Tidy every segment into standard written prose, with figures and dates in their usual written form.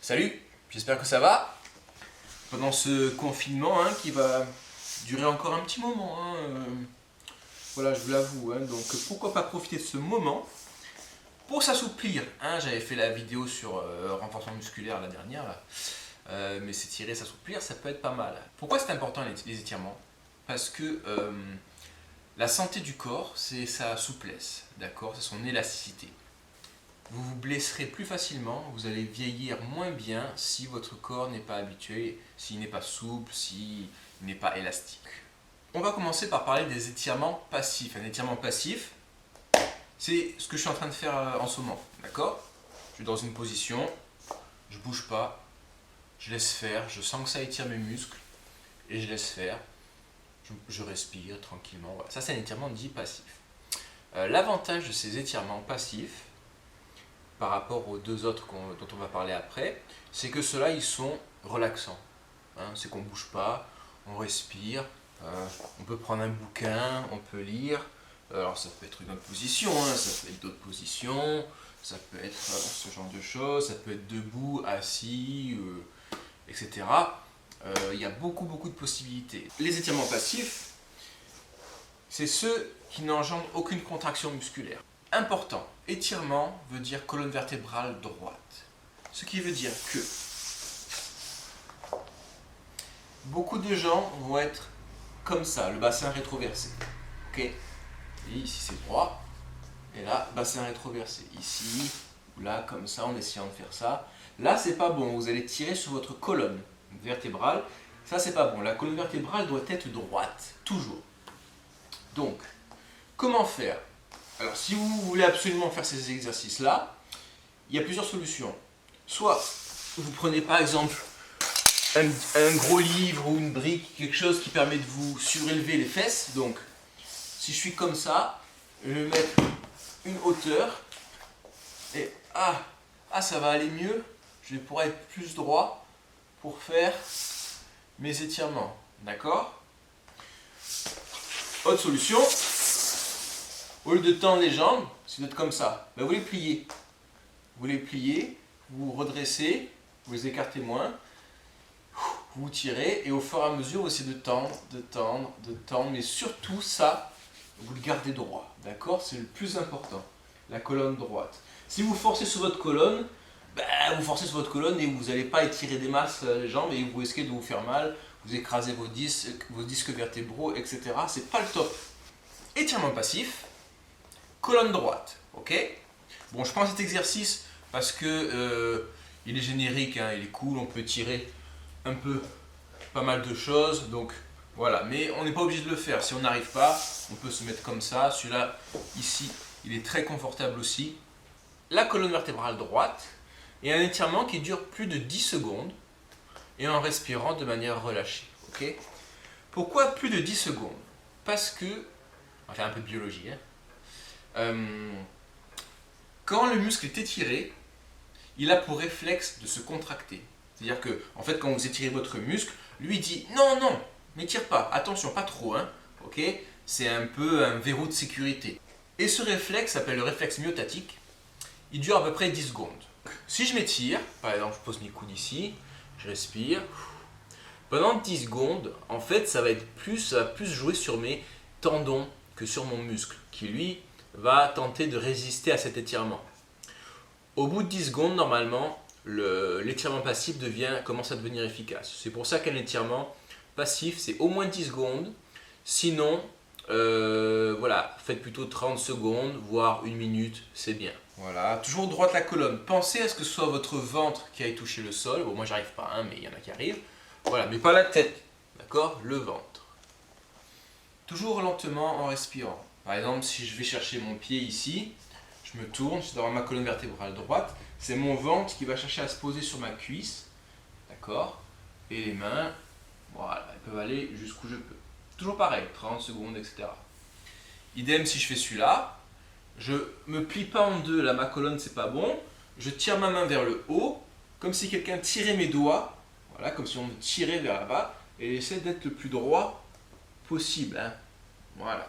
Salut, j'espère que ça va. Pendant ce confinement qui va durer encore un petit moment. Voilà, je vous l'avoue. Donc pourquoi pas profiter de ce moment pour s'assouplir. J'avais fait la vidéo sur renforcement musculaire la dernière. Là. Mais s'étirer, s'assouplir, ça peut être pas mal. Pourquoi c'est important les étirements? Parce que la santé du corps, c'est sa souplesse, d'accord? C'est son élasticité. Vous vous blesserez plus facilement, vous allez vieillir moins bien si votre corps n'est pas habitué, s'il n'est pas souple, s'il n'est pas élastique. On va commencer par parler des étirements passifs. Un étirement passif, c'est ce que je suis en train de faire en ce moment, d'accord? Je suis dans une position, je bouge pas, je laisse faire, je sens que ça étire mes muscles et je laisse faire. Je respire tranquillement. Voilà. Ça, c'est un étirement dit passif. L'avantage de ces étirements passifs, par rapport aux deux autres dont on va parler après, c'est que ceux-là, ils sont relaxants. C'est qu'on ne bouge pas, on respire, on peut prendre un bouquin, on peut lire. Alors ça peut être une autre position, ça peut être d'autres positions, ça peut être ce genre de choses, ça peut être debout, assis, etc. Il y a beaucoup de possibilités. Les étirements passifs, c'est ceux qui n'engendrent aucune contraction musculaire. Important, étirement veut dire colonne vertébrale droite. Ce qui veut dire que beaucoup de gens vont être comme ça, le bassin rétroversé. Ok? Et ici c'est droit, et là, bassin rétroversé. Ici, ou là, comme ça, en essayant de faire ça. Là, c'est pas bon, vous allez tirer sur votre colonne vertébrale. Ça, c'est pas bon. La colonne vertébrale doit être droite, toujours. Donc, comment faire? Alors, si vous voulez absolument faire ces exercices-là, il y a plusieurs solutions. Soit, vous prenez par exemple un gros livre ou une brique, quelque chose qui permet de vous surélever les fesses. Donc, si je suis comme ça, je vais mettre une hauteur et ça va aller mieux. Je vais pouvoir être plus droit pour faire mes étirements. D'accord? Autre solution. Au lieu de tendre les jambes, c'est d'être comme ça. Vous les pliez. Vous les pliez, vous redressez, vous les écartez moins, vous tirez et au fur et à mesure, vous essayez de tendre, mais surtout ça, vous le gardez droit. D'accord? C'est le plus important. La colonne droite. Si vous forcez sur votre colonne, vous forcez sur votre colonne et vous n'allez pas étirer des masses les jambes et vous risquez de vous faire mal, vous écrasez vos disques vertébraux, etc. C'est pas le top. Étirement passif. Colonne droite, ok? Bon, je prends cet exercice parce que il est générique, il est cool, on peut tirer un peu pas mal de choses, donc voilà. Mais on n'est pas obligé de le faire. Si on n'arrive pas, on peut se mettre comme ça. Celui-là, ici, il est très confortable aussi. La colonne vertébrale droite et un étirement qui dure plus de 10 secondes et en respirant de manière relâchée, ok? Pourquoi plus de 10 secondes? Parce que, on va faire un peu de biologie, quand le muscle est étiré, il a pour réflexe de se contracter. C'est-à-dire que, en fait, quand vous étirez votre muscle, lui dit non, n'étire pas, attention, pas trop, ok? C'est un peu un verrou de sécurité. Et ce réflexe s'appelle le réflexe myotatique. Il dure à peu près 10 secondes. Si je m'étire, par exemple, je pose mes coudes ici, je respire. Pendant 10 secondes, en fait, ça va plus jouer sur mes tendons que sur mon muscle, qui lui va tenter de résister à cet étirement. Au bout de 10 secondes, normalement, l'étirement passif commence à devenir efficace. C'est pour ça qu'un étirement passif, c'est au moins 10 secondes. Sinon, faites plutôt 30 secondes, voire 1 minute, c'est bien. Voilà, toujours droite la colonne. Pensez à ce que ce soit votre ventre qui aille toucher le sol. Bon, moi, j'arrive pas, mais il y en a qui arrivent. Voilà, mais pas la tête, d'accord? Le ventre. Toujours lentement en respirant. Par exemple, si je vais chercher mon pied ici, je me tourne, je suis dans ma colonne vertébrale droite, c'est mon ventre qui va chercher à se poser sur ma cuisse, d'accord? Et les mains, voilà, elles peuvent aller jusqu'où je peux. Toujours pareil, 30 secondes, etc. Idem si je fais celui-là, je me plie pas en deux, là ma colonne c'est pas bon, je tire ma main vers le haut, comme si quelqu'un tirait mes doigts, voilà, comme si on me tirait vers là-bas, et j'essaie d'être le plus droit possible, voilà.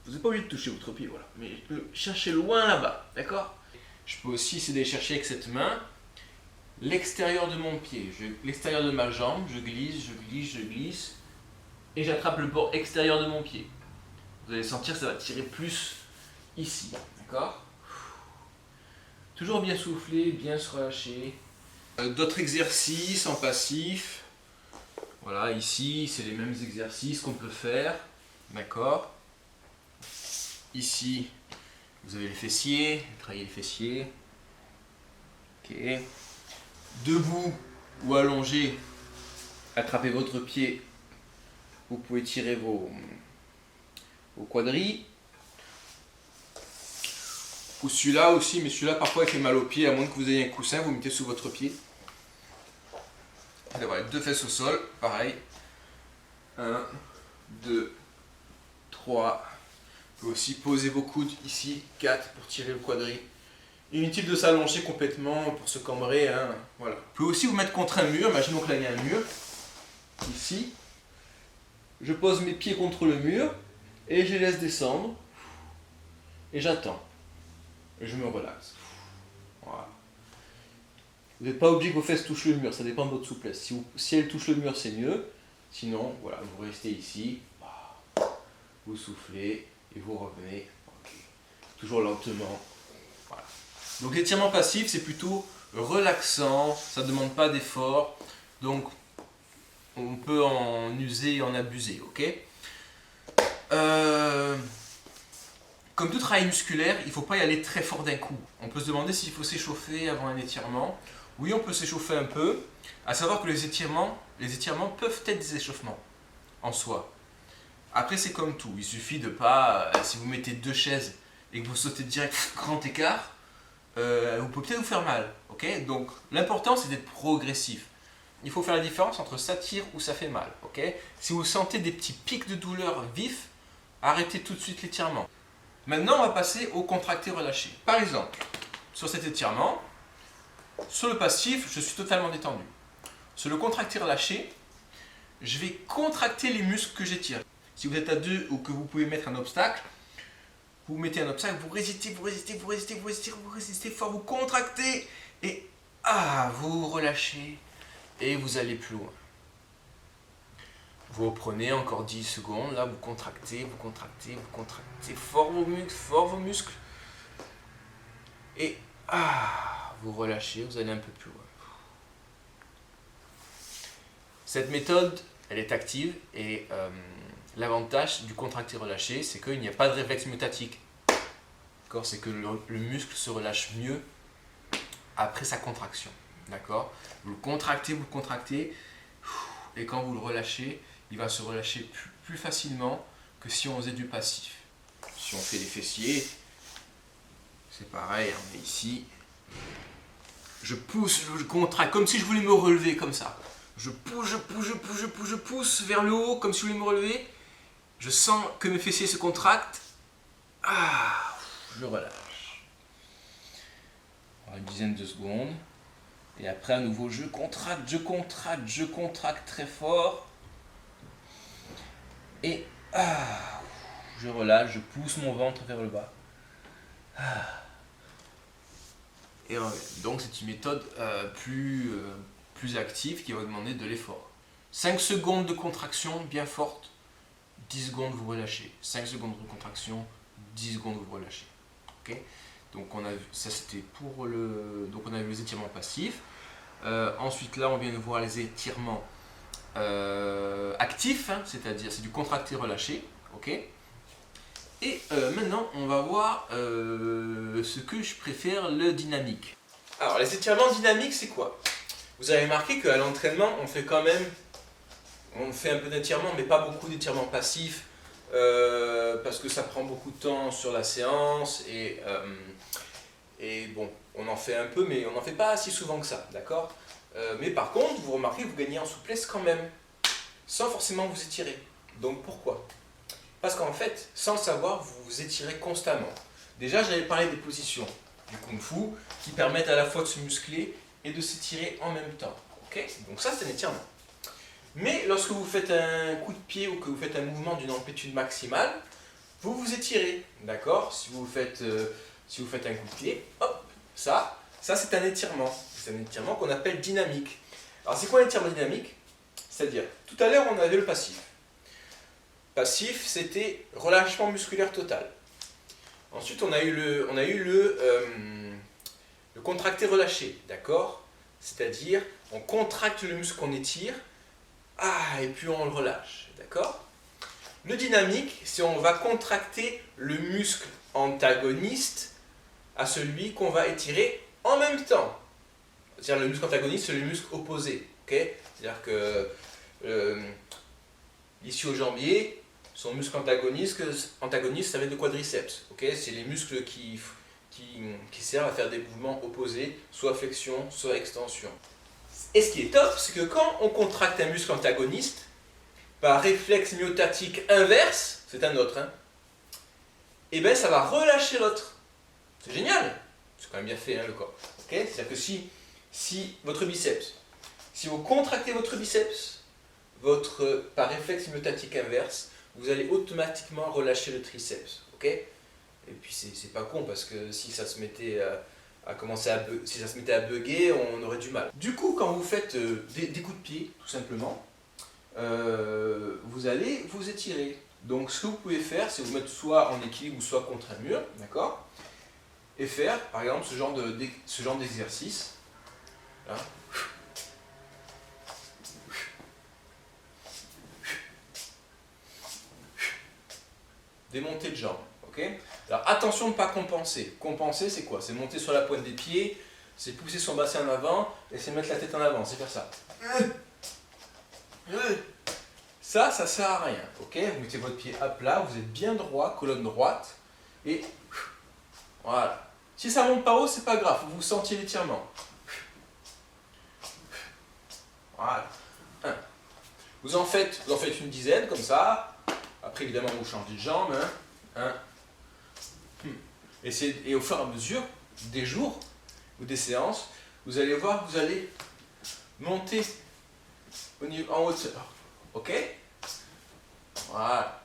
Vous n'êtes pas obligé de toucher votre pied, voilà. Mais cherchez loin là-bas, d'accord? Je peux aussi essayer d'aller chercher avec cette main l'extérieur de mon pied, l'extérieur de ma jambe, je glisse, je glisse, je glisse, et j'attrape le bord extérieur de mon pied. Vous allez sentir que ça va tirer plus ici, d'accord? Toujours bien souffler, bien se relâcher. D'autres exercices en passif. Voilà, ici, c'est les mêmes exercices qu'on peut faire, d'accord? Ici, vous avez les fessiers, travaillez les fessiers. Ok. Debout ou allongé, attrapez votre pied. Vous pouvez tirer vos quadris. Ou celui-là aussi, mais celui-là parfois il fait mal au pied, à moins que vous ayez un coussin, vous mettez sous votre pied. Et voilà, 2 fesses au sol, pareil. 1, 2, 3. Vous pouvez aussi poser vos coudes ici, 4 pour tirer le quadri. Inutile de s'allonger complètement pour se cambrer. Hein. Voilà. Vous pouvez aussi vous mettre contre un mur, imaginons que là il y a un mur. Ici. Je pose mes pieds contre le mur et je les laisse descendre. Et j'attends. Et je me relaxe. Voilà. Vous n'êtes pas obligé que vos fesses touchent le mur, ça dépend de votre souplesse. Si elles touchent le mur, c'est mieux. Sinon, voilà, vous restez ici, vous soufflez et vous revenez. Okay. Toujours lentement. Voilà. Donc l'étirement passif, c'est plutôt relaxant, ça ne demande pas d'effort. Donc on peut en user et en abuser, ok? Comme tout travail musculaire, il ne faut pas y aller très fort d'un coup. On peut se demander s'il faut s'échauffer avant un étirement. Oui, on peut s'échauffer un peu. À savoir que les étirements peuvent être des échauffements en soi. Après, c'est comme tout. Il suffit de pas, si vous mettez 2 chaises et que vous sautez direct grand écart, vous pouvez peut-être vous faire mal. Okay, donc l'important, c'est d'être progressif. Il faut faire la différence entre ça tire ou ça fait mal. Okay, si vous sentez des petits pics de douleur vifs, arrêtez tout de suite l'étirement. Maintenant, on va passer au contracté relâché. Par exemple, sur cet étirement, sur le passif, je suis totalement détendu. Sur le contracté relâché, je vais contracter les muscles que j'étire. Si vous êtes à 2 ou que vous pouvez mettre un obstacle, vous mettez un obstacle, vous résistez fort, vous contractez et vous relâchez et vous allez plus loin. Vous reprenez encore 10 secondes, là vous contractez fort vos muscles et vous relâchez, vous allez un peu plus loin. Cette méthode, elle est active et l'avantage du contracté relâché, c'est qu'il n'y a pas de réflexe myotatique. C'est que le muscle se relâche mieux après sa contraction. D'accord ? Vous le contractez, et quand vous le relâchez, il va se relâcher plus facilement que si on faisait du passif. Si on fait les fessiers, c'est pareil, on est ici. Je pousse, je contracte, comme si je voulais me relever comme ça. Je pousse vers le haut, comme si je voulais me relever. Je sens que mes fessiers se contractent. Je relâche. Une dizaine de secondes. Et après, à nouveau, je contracte très fort. Et je relâche, je pousse mon ventre vers le bas. Et donc, c'est une méthode plus active qui va demander de l'effort. 5 secondes de contraction bien forte, 10 secondes vous relâchez. 5 secondes de contraction, 10 secondes vous relâchez. Okay, donc on a vu, ça c'était pour donc on a vu les étirements passifs. Ensuite là on vient de voir les étirements actifs, hein, c'est-à-dire c'est du contracté relâché. Okay, et maintenant on va voir ce que je préfère, le dynamique. Alors les étirements dynamiques c'est quoi? Vous avez remarqué qu'à l'entraînement on fait un peu d'étirements mais pas beaucoup d'étirements passifs. Parce que ça prend beaucoup de temps sur la séance et bon, on en fait un peu mais on n'en fait pas si souvent que ça, d'accord? Mais par contre, vous remarquez que vous gagnez en souplesse quand même, sans forcément vous étirer. Donc pourquoi? Parce qu'en fait, sans le savoir, vous vous étirez constamment. Déjà, j'avais parlé des positions du Kung Fu qui permettent à la fois de se muscler et de s'étirer en même temps. Okay, donc ça, c'est un étirement. Mais lorsque vous faites un coup de pied ou que vous faites un mouvement d'une amplitude maximale, vous vous étirez, d'accord? Si vous faites un coup de pied, hop, ça c'est un étirement. c'est un étirement qu'on appelle dynamique. Alors c'est quoi un étirement dynamique? C'est-à-dire, tout à l'heure on avait le passif. Passif, c'était relâchement musculaire total. Ensuite on a eu le contracté relâché, d'accord? C'est-à-dire, on contracte le muscle qu'on étire, et puis on le relâche, d'accord? Le dynamique, c'est on va contracter le muscle antagoniste à celui qu'on va étirer en même temps. C'est-à-dire le muscle antagoniste, c'est le muscle opposé. Okay, c'est-à-dire que ici au jambier, son muscle antagoniste ça va être le quadriceps. Okay, c'est les muscles qui servent à faire des mouvements opposés, soit flexion, soit extension. Et ce qui est top, c'est que quand on contracte un muscle antagoniste, par réflexe myotatique inverse, c'est un autre, hein, et bien ça va relâcher l'autre. C'est génial! C'est quand même bien fait, hein, le corps. Okay, c'est-à-dire que si votre biceps, si vous contractez votre biceps, par réflexe myotatique inverse, vous allez automatiquement relâcher le triceps. Okay, et puis c'est pas con parce que si ça se mettait à bugger, on aurait du mal. Du coup, quand vous faites des coups de pied, tout simplement, vous allez vous étirer. Donc ce que vous pouvez faire, c'est vous mettre soit en équilibre ou soit contre un mur, d'accord? Et faire, par exemple, ce genre d'exercice. Là. Démonter de jambe. Okay, alors attention de ne pas compenser. Compenser, c'est quoi? C'est monter sur la pointe des pieds, c'est pousser son bassin en avant et c'est mettre la tête en avant, c'est faire ça. Ça sert à rien. Okay, vous mettez votre pied à plat, vous êtes bien droit, colonne droite, et voilà. Si ça monte pas haut, c'est pas grave, vous sentiez l'étirement. Voilà. Vous en faites une dizaine comme ça. Après, évidemment, vous changez de jambe. Et au fur et à mesure des jours ou des séances, vous allez voir, vous allez monter en hauteur. Ok? Voilà.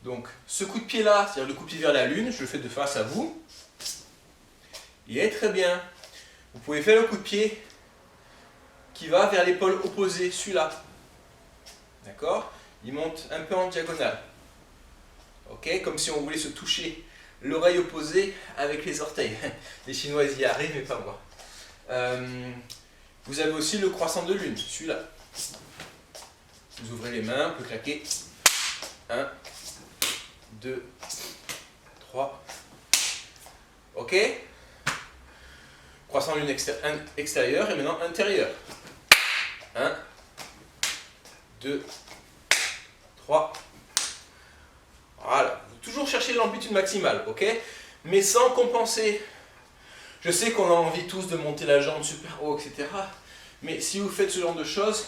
Donc, ce coup de pied-là, c'est-à-dire le coup de pied vers la lune, je le fais de face à vous. Il est très bien. Vous pouvez faire le coup de pied qui va vers l'épaule opposée, celui-là. D'accord? Il monte un peu en diagonale. Ok? Comme si on voulait se toucher l'oreille opposée avec les orteils. Les Chinois y arrivent, mais pas moi. Vous avez aussi le croissant de lune, celui-là. Vous ouvrez les mains, vous pouvez claquer. 1, 2, 3. Ok? Croissant de lune extérieur et maintenant intérieur. 1, 2, 3. Voilà. Vous toujours chercher l'amplitude maximale, ok? Mais sans compenser. Je sais qu'on a envie tous de monter la jambe super haut, etc. Mais si vous faites ce genre de choses,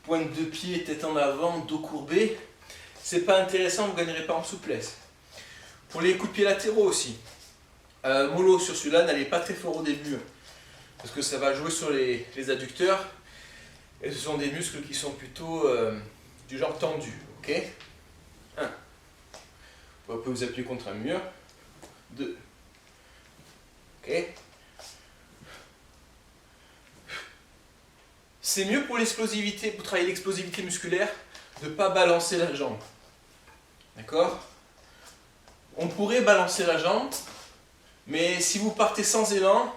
pointe de pied, tête en avant, dos courbé, c'est pas intéressant, vous ne gagnerez pas en souplesse. Pour les coups de pied latéraux aussi, mollo sur celui-là, n'allez pas très fort au début, parce que ça va jouer sur les adducteurs, et ce sont des muscles qui sont plutôt du genre tendu, ok? 1. Vous pouvez vous appuyer contre un mur. 2. Ok? C'est mieux pour l'explosivité, pour travailler l'explosivité musculaire, de ne pas balancer la jambe. D'accord? On pourrait balancer la jambe, mais si vous partez sans élan,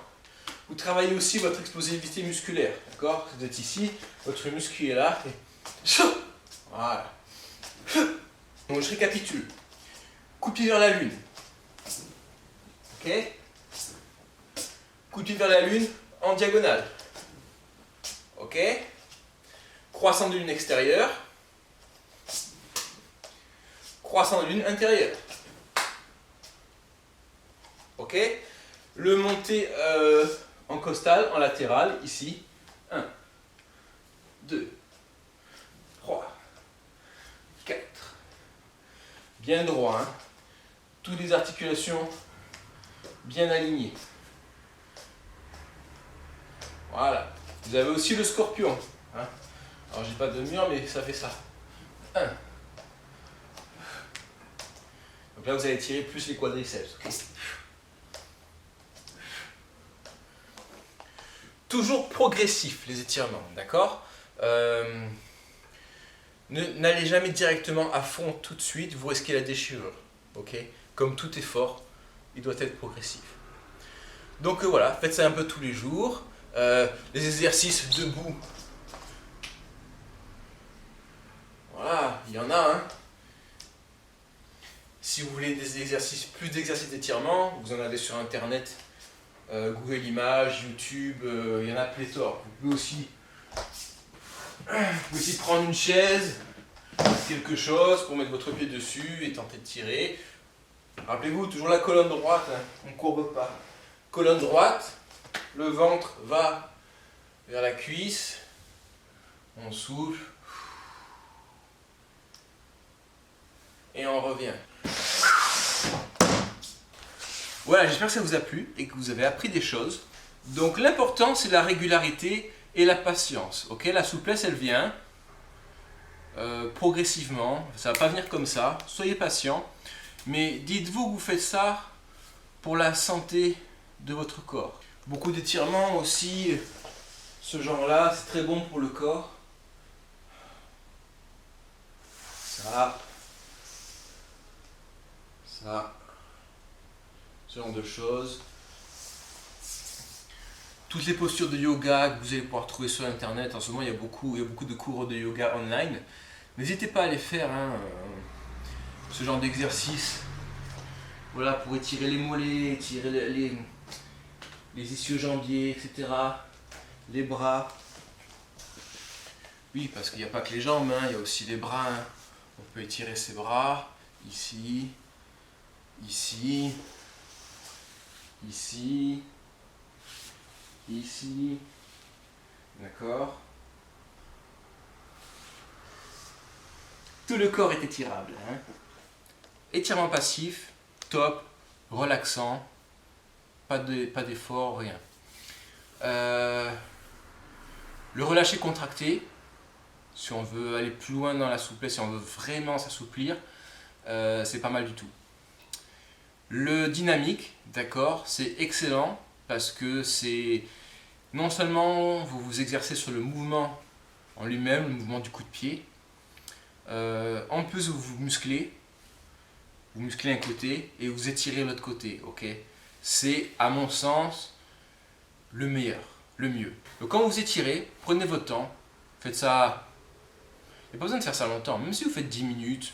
vous travaillez aussi votre explosivité musculaire. D'accord? Vous êtes ici, votre muscle est là. Et... Voilà. Donc je récapitule. Coup de pied vers la lune. Ok? Coup de pied vers la lune en diagonale. Ok? Croissant de lune extérieur. Croissant de lune intérieur. Ok? Le monter en costal, en latéral, ici. 1, 2, 3, 4. Bien droit, hein? Toutes les articulations bien alignées. Voilà. Vous avez aussi le scorpion. Hein? Alors j'ai pas de mur, mais ça fait ça. 1. Donc là vous allez tirer plus les quadriceps. Okay? toujours progressif les étirements, d'accord? N'allez jamais directement à fond tout de suite, vous risquez la déchirure, ok? Comme tout effort, il doit être progressif. Donc voilà, faites ça un peu tous les jours. Les exercices debout, voilà, il y en a, hein. Si vous voulez plus d'exercices d'étirement, vous en avez sur internet, Google Images, YouTube, il y en a pléthore. Vous pouvez aussi prendre une chaise, quelque chose pour mettre votre pied dessus et tenter de tirer. Rappelez-vous, toujours la colonne droite, hein, on ne courbe pas. Colonne droite, le ventre va vers la cuisse, on souffle et on revient. Voilà, j'espère que ça vous a plu et que vous avez appris des choses. Donc l'important c'est la régularité et la patience. Ok, la souplesse elle vient progressivement, ça ne va pas venir comme ça. Soyez patient, mais dites-vous que vous faites ça pour la santé de votre corps. Beaucoup d'étirements aussi, ce genre-là, c'est très bon pour le corps. Ça, ce genre de choses. Toutes les postures de yoga que vous allez pouvoir trouver sur internet, en ce moment il y a beaucoup de cours de yoga online. N'hésitez pas à les faire, hein, ce genre d'exercice. Voilà, pour étirer les mollets, étirer les ischio-jambiers, etc. Les bras. Oui, parce qu'il n'y a pas que les jambes, hein, il y a aussi les bras. Hein. On peut étirer ses bras, ici, ici, ici, ici, d'accord? Tout le corps est étirable. Hein. Étirement passif, top, relaxant, pas d'effort, rien. Le relâché contracté, si on veut aller plus loin dans la souplesse, si on veut vraiment s'assouplir, c'est pas mal du tout. Le dynamique, d'accord, c'est excellent parce que c'est non seulement vous vous exercez sur le mouvement en lui-même, le mouvement du coup de pied, en plus vous musclez un côté et vous étirez l'autre côté, ok? C'est à mon sens le meilleur, le mieux. Donc quand vous étirez, prenez votre temps, faites ça, il n'y a pas besoin de faire ça longtemps, même si vous faites 10 minutes,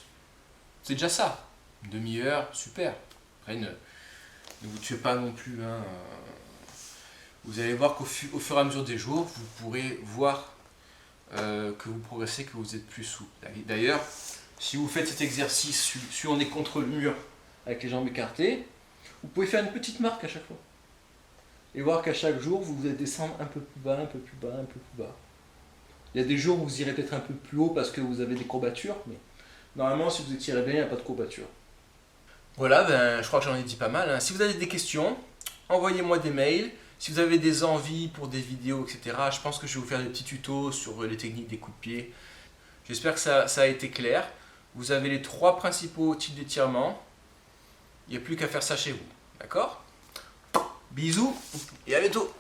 c'est déjà ça, une demi-heure, super. Après, ne vous tuez pas non plus, hein. Vous allez voir qu'au fur et à mesure des jours, vous pourrez voir que vous progressez, que vous êtes plus souple. D'ailleurs, si vous faites cet exercice, si on est contre le mur avec les jambes écartées, vous pouvez faire une petite marque à chaque fois. Et voir qu'à chaque jour, vous allez descendre un peu plus bas, un peu plus bas, un peu plus bas. Il y a des jours où vous irez peut-être un peu plus haut parce que vous avez des courbatures, mais normalement, si vous étirez bien, il n'y a pas de courbature. Voilà, je crois que j'en ai dit pas mal. Hein. Si vous avez des questions, envoyez-moi des mails. Si vous avez des envies pour des vidéos, etc., je pense que je vais vous faire des petits tutos sur les techniques des coups de pied. J'espère que ça a été clair. Vous avez les 3 principaux types d'étirements. Il n'y a plus qu'à faire ça chez vous. D'accord ? Bisous et à bientôt.